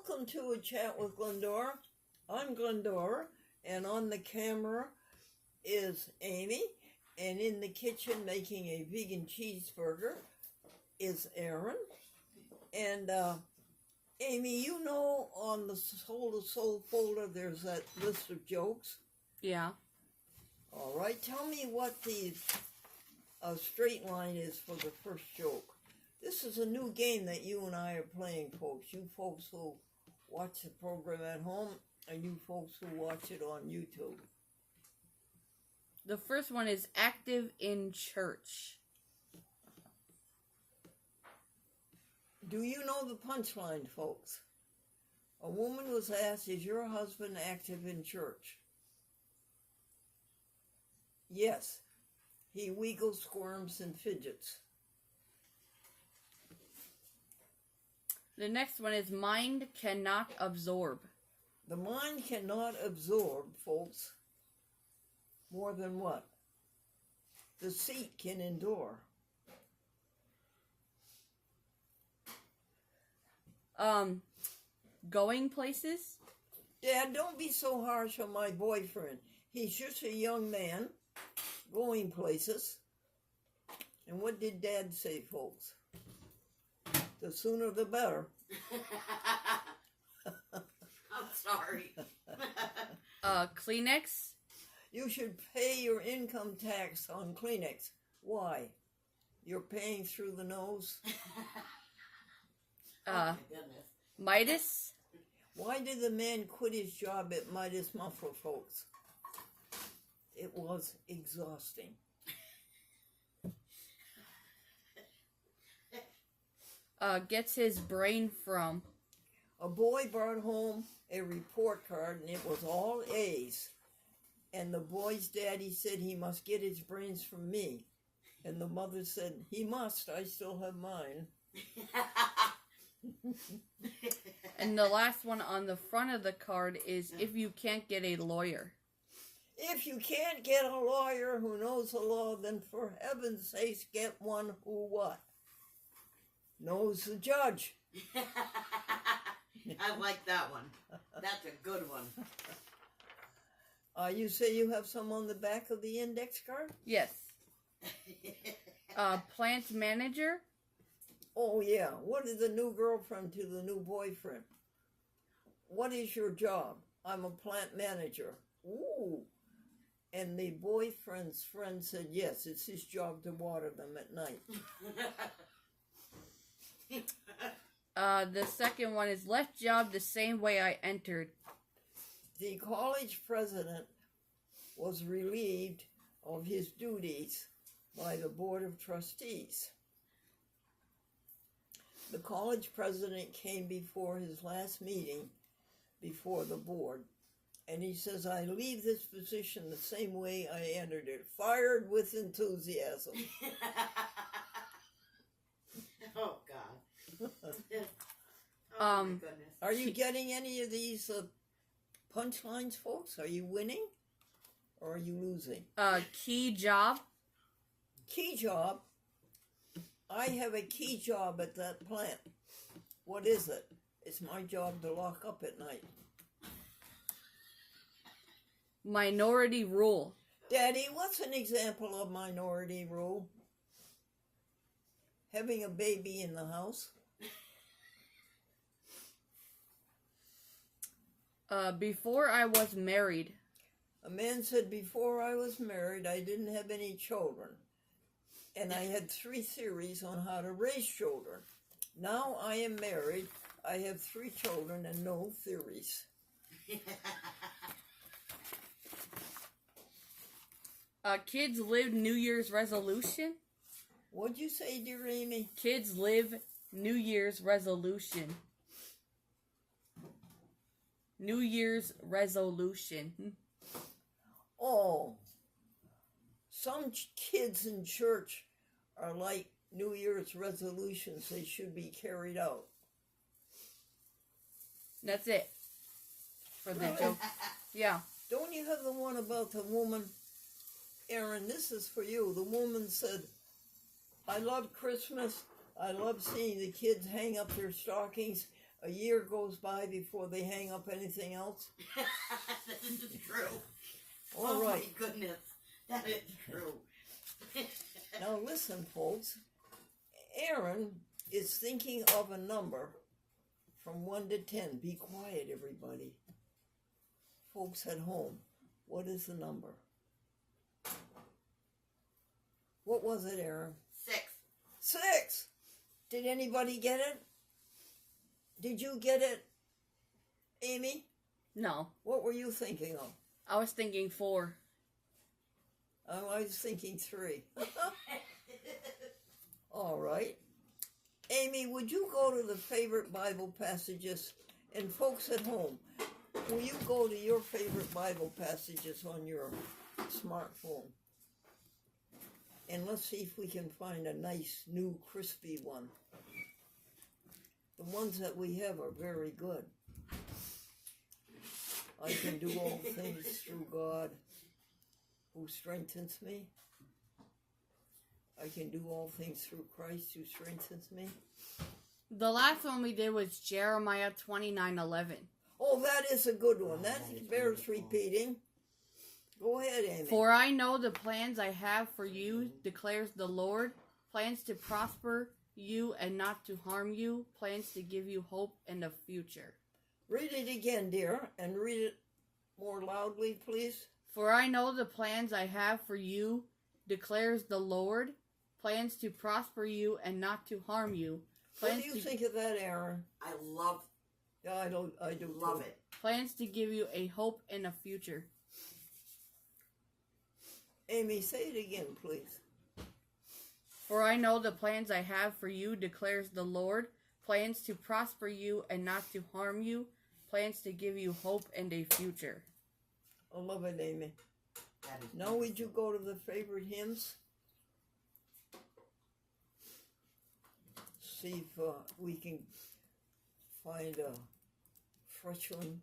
Welcome to a chat with Glendora. I'm Glendora, and on the camera is Amy, and in the kitchen making a vegan cheeseburger is Aaron. And Amy, you know on the Soul to Soul folder there's that list of jokes? Yeah. All right, tell me what the straight line is for the first joke. This is a new game that you and I are playing, folks. You folks who watch the program at home and you folks who watch it on YouTube. The first one is active in church. Do you know the punchline, folks? A woman was asked, is your husband active in church? Yes. He wiggles, squirms, and fidgets. The next one is mind cannot absorb. The mind cannot absorb, folks, more than what? The seat can endure. Going places? Dad, don't be so harsh on my boyfriend. He's just a young man going places. And what did Dad say, folks? The sooner the better. I'm sorry. Kleenex? You should pay your income tax on Kleenex. Why? You're paying through the nose? Oh my goodness. Midas? Why did the man quit his job at Midas Muffler, folks? It was exhausting. Gets his brain from. A boy brought home a report card and it was all A's. And the boy's daddy said he must get his brains from me. And the mother said, he must, I still have mine. And the last one on the front of the card is if you can't get a lawyer. If you can't get a lawyer who knows the law, then for heaven's sakes get one who what? Knows the judge. I like that one. That's a good one. You say you have some on the back of the index card? Yes. Plant manager? Oh, yeah. What is the new girlfriend to the new boyfriend? What is your job? I'm a plant manager. Ooh. And the boyfriend's friend said, yes, it's his job to water them at night. The second one is left job the same way I entered. The college president was relieved of his duties by the board of trustees. The college president came before his last meeting before the board, and he says, I leave this position the same way I entered it, fired with enthusiasm. Oh, God. Oh, my goodness. Are you getting any of these punchlines, folks? Are you winning or are you losing? Key job? Key job? I have a key job at that plant. What is it? It's my job to lock up at night. Minority rule. Daddy, what's an example of minority rule? Having a baby in the house? Before I was married. A man said, before I was married, I didn't have any children. And I had 3 theories on how to raise children. Now I am married. I have 3 children and no theories. Kids live New Year's resolution. What'd you say, dear Amy? Kids live New Year's resolution. New Year's resolution. Oh, some kids in church are like New Year's resolutions. They should be carried out. That's it for the joke. Yeah. Don't you have the one about the woman? Aaron, this is for you. The woman said, I love Christmas. I love seeing the kids hang up their stockings. a year goes by before they hang up anything else. This is true. All Oh right. my goodness. That is true. Now listen, folks. Aaron is thinking of a number from 1 to 10. Be quiet, everybody. Folks at home, what is the number? What was it, Aaron? 6. 6! Did anybody get it? Did you get it, Amy? No. What were you thinking of? I was thinking 4. I was thinking 3. All right. Amy, would you go to the favorite Bible passages? And folks at home, will you go to your favorite Bible passages on your smartphone? And let's see if we can find a nice, new, crispy one. The ones that we have are very good. I can do all things through God who strengthens me. I can do all things through Christ who strengthens me. The last one we did was Jeremiah 29:11. Oh, that is a good one. That bears repeating. Go ahead, Amy. For I know the plans I have for you, declares the Lord, plans to prosper you and not to harm you, plans to give you hope and a future. Read it again, dear, and read it more loudly, please. For I know the plans I have for you, declares the Lord, plans to prosper you and not to harm you. What Plans do you to, think of that, Aaron? I love, Yeah, I do love too. it. plans to give you a hope and a future. Amy, say it again, please. For I know the plans I have for you, declares the Lord, plans to prosper you and not to harm you, plans to give you hope and a future. I love it, Amy. That is Now would you go to the favorite hymns? See if we can find a fresh one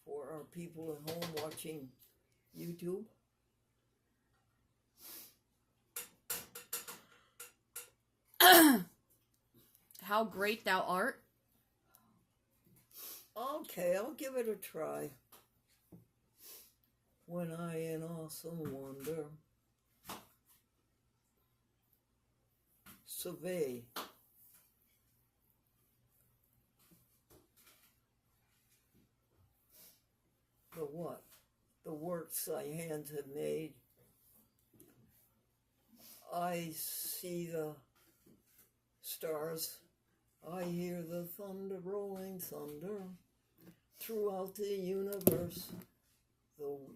for our people at home watching YouTube. How great thou art. Okay, I'll give it a try. When I in awesome wonder survey the what? The works thy hands have made. I see the stars. I hear the thunder, rolling thunder throughout the universe.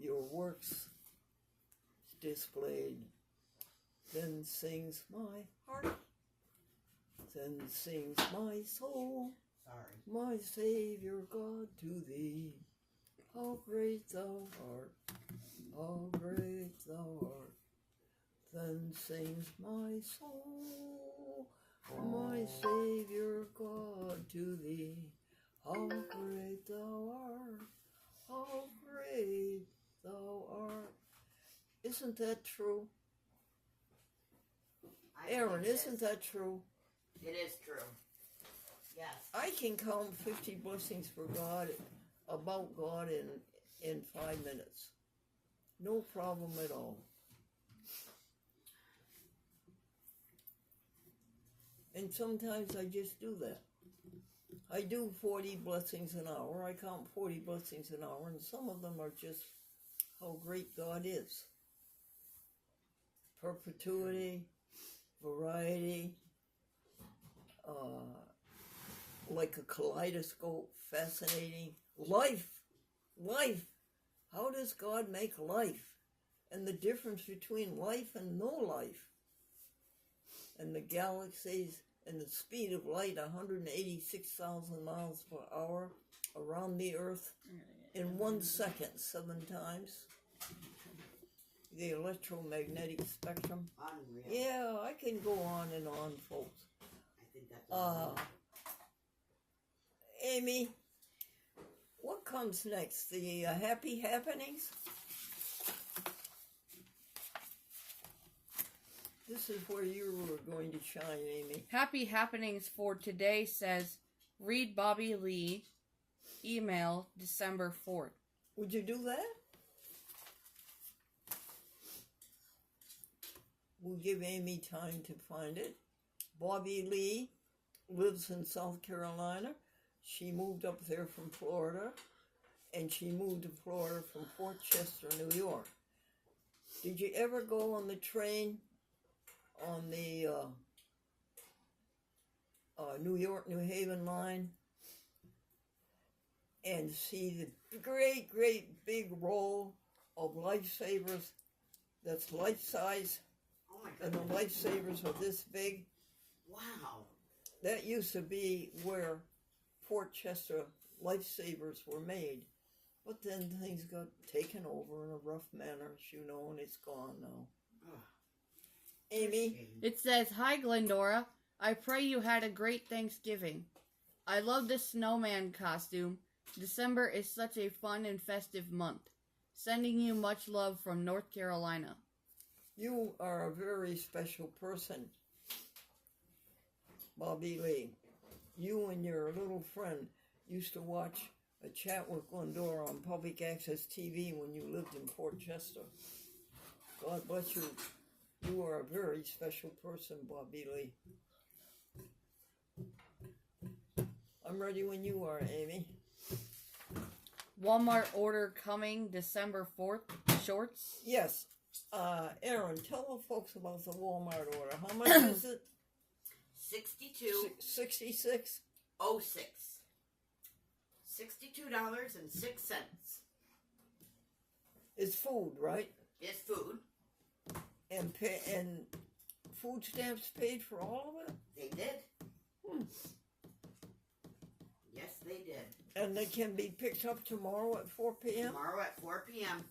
Your works displayed. Then sings my heart. Then sings my soul. Sorry. My Savior God to thee. How great thou art. How great thou art. Then sings my soul. My Savior God to thee. How great thou art. How great thou art. Isn't that true? I Aaron, think isn't that true? It is true. Yes. I can count 50 blessings for God, about God in 5 minutes. No problem at all. And sometimes I just do that. I do 40 blessings an hour. I count 40 blessings an hour, and some of them are just how great God is. Perpetuity, variety, like a kaleidoscope, fascinating. Life. How does God make life? And the difference between life and no life. And the galaxies and the speed of light, 186,000 miles per hour around the Earth in 1 second, 7 times. The electromagnetic spectrum. Unreal. Yeah, I can go on and on, folks. I think that's unreal. Amy, what comes next? The happy happenings? This is where you were going to shine, Amy. Happy happenings for today says, Read Bobby Lee. Email December 4th. Would you do that? We'll give Amy time to find it. Bobby Lee lives in South Carolina. She moved up there from Florida, and she moved to Florida from Fort Chester, New York. Did you ever go on the train on the New York-New Haven line and see the great, great big roll of lifesavers that's life-size? Oh my And goodness. the lifesavers are this big. Wow. That used to be where Fort Chester lifesavers were made. But then things got taken over in a rough manner, as you know, and it's gone now. Ugh. Amy, It says, Hi, Glendora. I pray you had a great Thanksgiving. I love this snowman costume. December is such a fun and festive month. Sending you much love from North Carolina. you are a very special person, Bobby Lee. You and your little friend used to watch a chat with Glendora on public access TV when you lived in Fort Chester. God bless you. You are a very special person, Bobby Lee. I'm ready when you are, Amy. Walmart order coming December 4th. Shorts. Yes. Aaron, tell the folks about the Walmart order. How much is it? 62.06. 66? $62.06. It's food, right? It's food. And food stamps paid for all of it? They did. Hmm. Yes, they did. And they can be picked up tomorrow at 4 p.m.? Tomorrow at 4 p.m.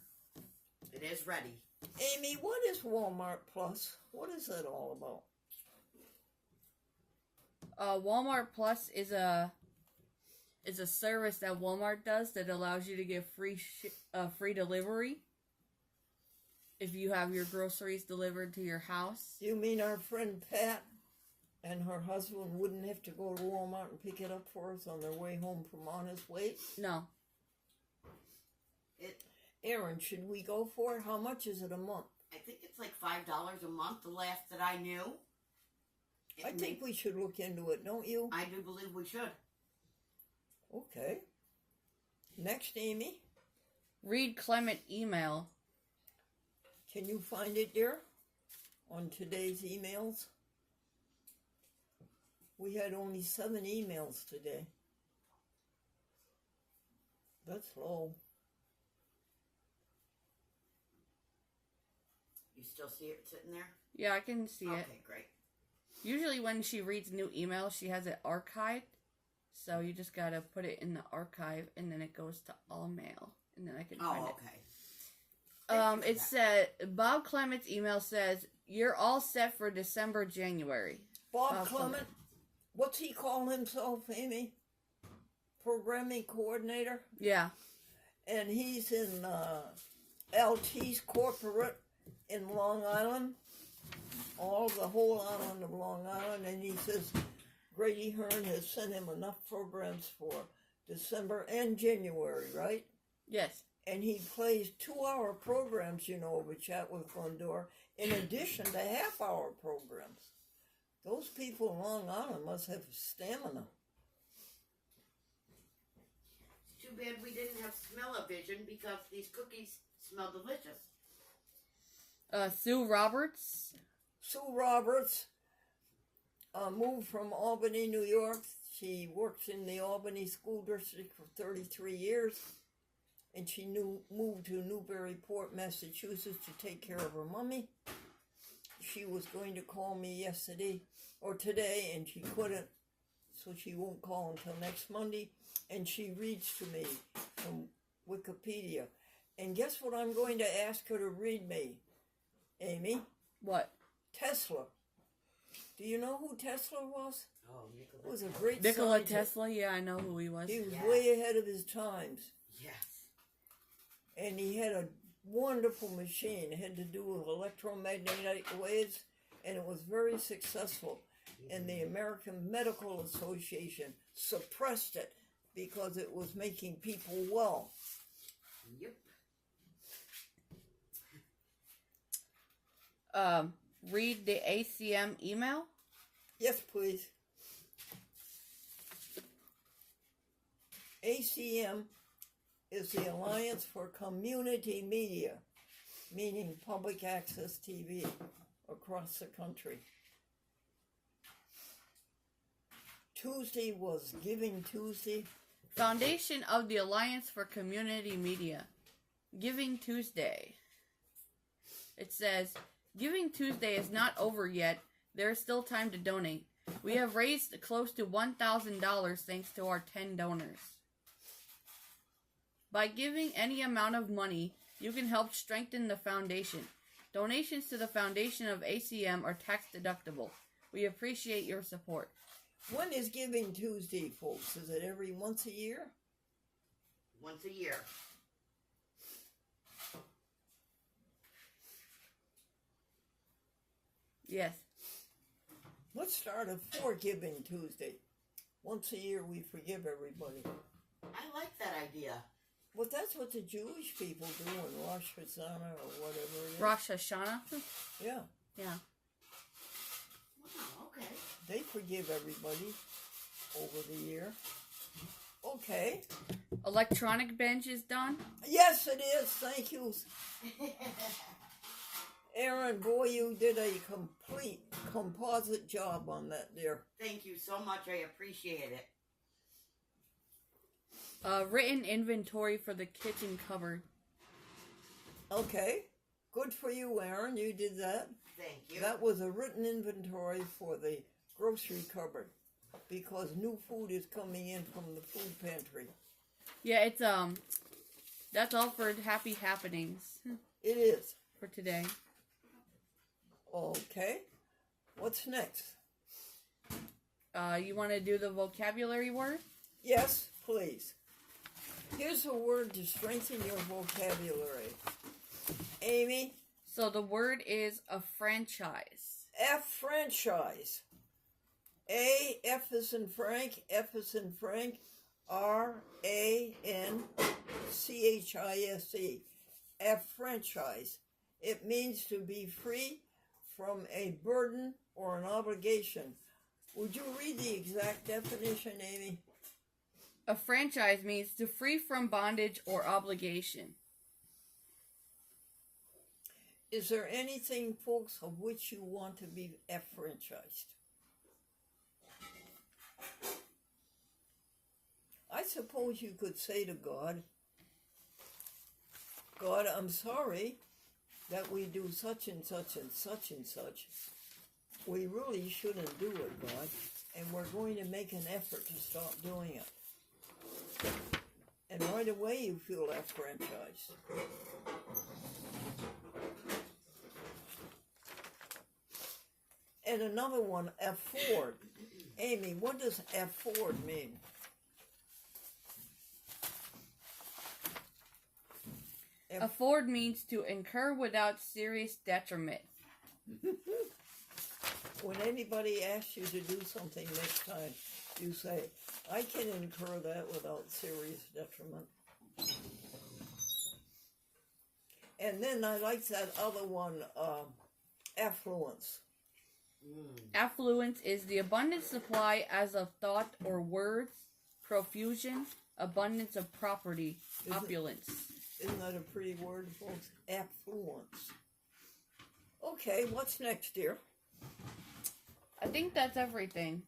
It is ready. Amy, what is Walmart Plus? What is that all about? Walmart Plus is a service that Walmart does that allows you to get free delivery if you have your groceries delivered to your house. You mean our friend Pat and her husband wouldn't have to go to Walmart and pick it up for us on their way home from Honest Weight? No. Aaron, should we go for it? How much is it a month? I think it's like $5 a month, the last that I knew. I think we should look into it, don't you? I do believe we should. Okay. Next, Amy. Read Clement email. Can you find it, dear? On today's emails? We had only 7 emails today. That's low. You still see it sitting there? Yeah, I can see it. Okay, great. Usually when she reads new emails, she has it archived. So you just gotta put it in the archive, and then it goes to all mail, and then I can find it. Okay. Thank you for It that. said, Bob Clement's email says, you're all set for December, January. Bob Clement? What's he call himself, Amy? Programming coordinator? Yeah. And he's in LT's corporate in Long Island. The whole island of Long Island. And he says Grady Hearn has sent him enough programs for December and January, right? Yes. And he plays 2-hour programs, over Chat with Glendora, in addition to half-hour programs. Those people in Long Island must have stamina. It's too bad we didn't have smell-o-vision because these cookies smell delicious. Sue Roberts. Sue Roberts moved from Albany, New York. She works in the Albany School District for 33 years. And she moved to Newburyport, Massachusetts to take care of her mommy. She was going to call me today, and she couldn't. So she won't call until next Monday. And she reads to me from Wikipedia. And guess what I'm going to ask her to read me, Amy? What? Tesla. Do you know who Tesla was? Oh, He was a great Nikola scientist. Tesla? Yeah, I know who he was. He was Yeah. way ahead of his times. Yes. And he had a wonderful machine. It had to do with electromagnetic waves, and it was very successful. and the American Medical Association suppressed it because it was making people well. Yep. Read the ACM email. Yes, please. ACM is the Alliance for Community Media, meaning public access TV across the country. Tuesday was Giving Tuesday. Foundation of the Alliance for Community Media. Giving Tuesday. It says, Giving Tuesday is not over yet. There is still time to donate. We have raised close to $1,000 thanks to our 10 donors. By giving any amount of money, you can help strengthen the foundation. Donations to the foundation of ACM are tax deductible. We appreciate your support. When is Giving Tuesday, folks? Is it every once a year? Once a year. Yes. Let's start a Forgiving Tuesday. Once a year we forgive everybody. I like that idea. Well, that's what the Jewish people do in Rosh Hashanah or whatever it is. Rosh Hashanah? Yeah. Yeah. Wow, okay. They forgive everybody over the year. Okay. Electronic bench is done. Yes, it is. Thank you. Aaron, boy, you did a complete composite job on that, dear. Thank you so much. I appreciate it. Written inventory for the kitchen cupboard. Okay. Good for you, Aaron. You did that. Thank you. That was a written inventory for the grocery cupboard because new food is coming in from the food pantry. Yeah, it's that's all for happy happenings It is. for today. Okay. What's next? You want to do the vocabulary word? Yes, please. Here's a word to strengthen your vocabulary. Amy? So the word is affranchise. Affranchise. A, F as in Frank, F as in Frank, R-A-N-C-H-I-S-E. Affranchise. It means to be free from a burden or an obligation. Would you read the exact definition, Amy? A franchise means to free from bondage or obligation. Is there anything, folks, of which you want to be affranchised? I suppose you could say to God, God, I'm sorry that we do such and such and such and such. We really shouldn't do it, God, and we're going to make an effort to stop doing it. And right away you feel affranchised. And another one, afford. Amy, what does afford mean? Afford means to incur without serious detriment. When anybody asks you to do something next time, you say, I can incur that without serious detriment. And then I like that other one, affluence. Affluence is the abundant supply as of thought or words, profusion, abundance of property, opulence. Isn't that a pretty word, folks? Affluence. Okay, what's next, dear? I think that's everything.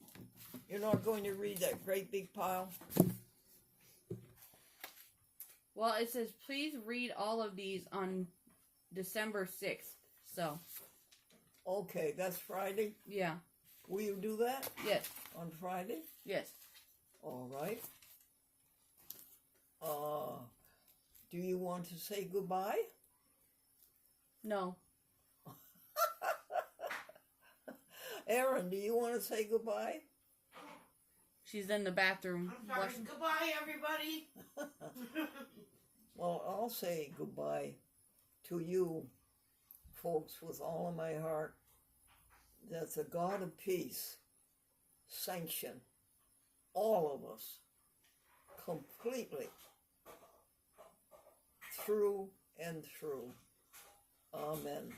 You're not going to read that great big pile? Well, it says, please read all of these on December 6th. So, Okay, that's Friday. yeah. Will you do that Yes. on Friday? Yes. All right. Do you want to say goodbye? No. Aaron, do you want to say goodbye? She's in the bathroom. I'm sorry. Goodbye, everybody. Well, I'll say goodbye to you, folks, with all of my heart. That the God of peace sanction all of us completely through and through. Amen.